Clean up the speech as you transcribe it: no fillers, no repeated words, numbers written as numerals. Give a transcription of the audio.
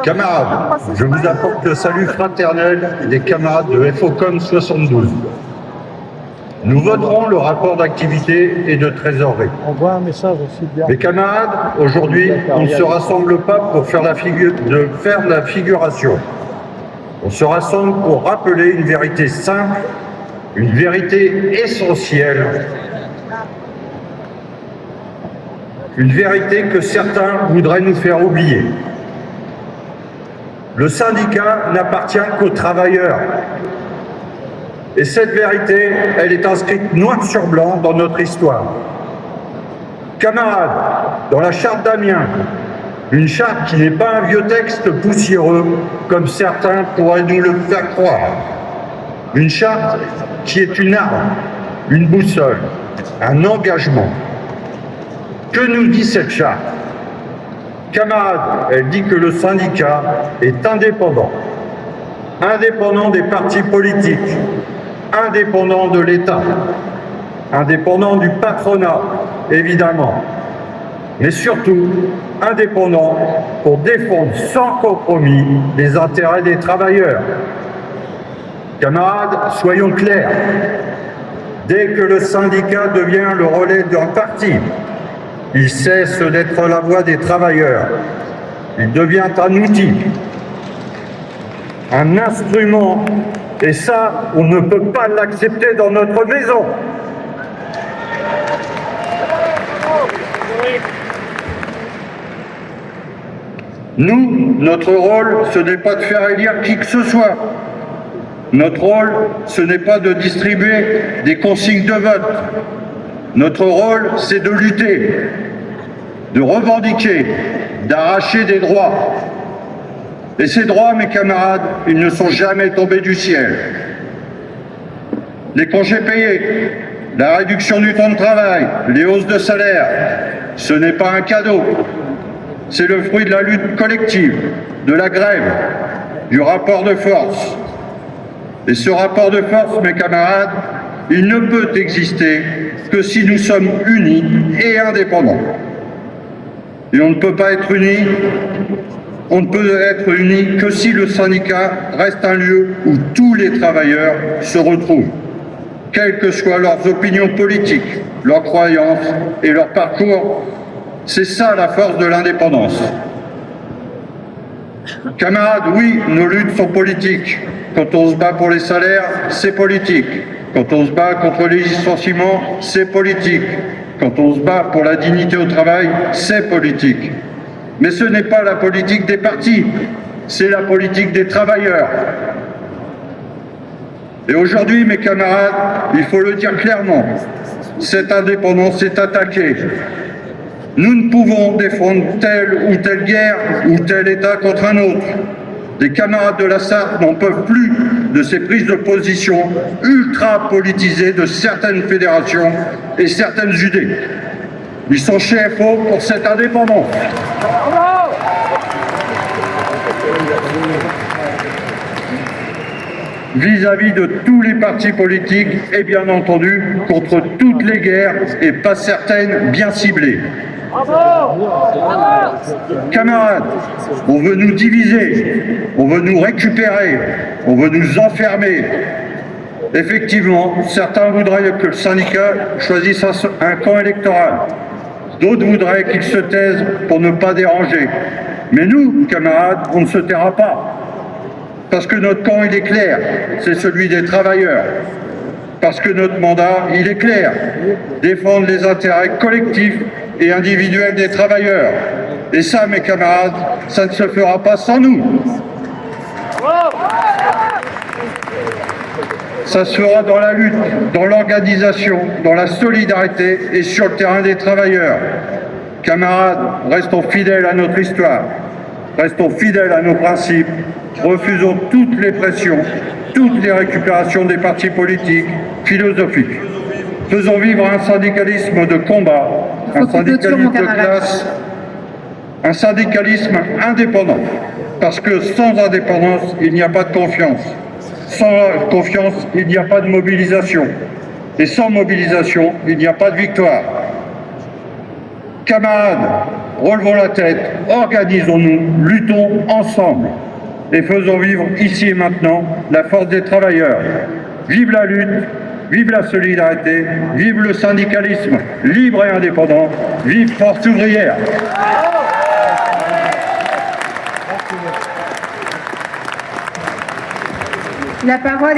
Camarades, je vous apporte le salut fraternel des camarades de FOCOM 72. Nous voterons le rapport d'activité et de trésorerie. On voit un message aussi bien. Mes camarades, aujourd'hui, on ne se rassemble pas pour faire la figuration. On se rassemble pour rappeler une vérité simple, une vérité essentielle, une vérité que certains voudraient nous faire oublier. Le syndicat n'appartient qu'aux travailleurs. Et cette vérité, elle est inscrite noir sur blanc dans notre histoire. Camarades, dans la charte d'Amiens, une charte qui n'est pas un vieux texte poussiéreux, comme certains pourraient nous le faire croire. Une charte qui est une arme, une boussole, un engagement. Que nous dit cette charte ? Camarades, elle dit que le syndicat est indépendant. Indépendant des partis politiques, indépendant de l'État, indépendant du patronat, évidemment, mais surtout indépendant pour défendre sans compromis les intérêts des travailleurs. Camarades, soyons clairs, dès que le syndicat devient le relais d'un parti, il cesse d'être la voix des travailleurs. Il devient un outil, un instrument, et ça, on ne peut pas l'accepter dans notre maison. Nous, notre rôle, ce n'est pas de faire élire qui que ce soit. Notre rôle, ce n'est pas de distribuer des consignes de vote. Notre rôle, c'est de lutter, de revendiquer, d'arracher des droits. Et ces droits, mes camarades, ils ne sont jamais tombés du ciel. Les congés payés, la réduction du temps de travail, les hausses de salaire, ce n'est pas un cadeau. C'est le fruit de la lutte collective, de la grève, du rapport de force. Et ce rapport de force, mes camarades, il ne peut exister que si nous sommes unis et indépendants. Et on ne peut pas être unis, on ne peut être unis que si le syndicat reste un lieu où tous les travailleurs se retrouvent, quelles que soient leurs opinions politiques, leurs croyances et leur parcours. C'est ça la force de l'indépendance. Camarades, oui, nos luttes sont politiques. Quand on se bat pour les salaires, c'est politique. Quand on se bat contre les licenciements, c'est politique. Quand on se bat pour la dignité au travail, c'est politique. Mais ce n'est pas la politique des partis, c'est la politique des travailleurs. Et aujourd'hui, mes camarades, il faut le dire clairement, cette indépendance est attaquée. Nous ne pouvons défendre telle ou telle guerre ou tel État contre un autre. Les camarades de la Sarthe n'en peuvent plus de ces prises de position ultra politisées de certaines fédérations et certaines UD. Ils sont chez FO pour cette indépendance. Vis-à-vis de tous les partis politiques et bien entendu contre toutes les guerres et pas certaines bien ciblées. Camarades, on veut nous diviser, on veut nous récupérer, on veut nous enfermer. Effectivement, certains voudraient que le syndicat choisisse un camp électoral. D'autres voudraient qu'il se taise pour ne pas déranger. Mais nous, camarades, on ne se taira pas. Parce que notre camp, il est clair, c'est celui des travailleurs. Parce que notre mandat, il est clair, défendre les intérêts collectifs et individuels des travailleurs. Et ça, mes camarades, ça ne se fera pas sans nous. Ça se fera dans la lutte, dans l'organisation, dans la solidarité et sur le terrain des travailleurs. Camarades, restons fidèles à notre histoire, restons fidèles à nos principes, refusons toutes les pressions, toutes les récupérations des partis politiques, philosophiques. Faisons vivre un syndicalisme de combat, un syndicalisme de classe, un syndicalisme indépendant. Parce que sans indépendance, il n'y a pas de confiance. Sans confiance, il n'y a pas de mobilisation. Et sans mobilisation, il n'y a pas de victoire. Camarades, relevons la tête, organisons-nous, luttons ensemble et faisons vivre ici et maintenant la force des travailleurs. Vive la lutte, vive la solidarité, vive le syndicalisme libre et indépendant, vive Force ouvrière. La parole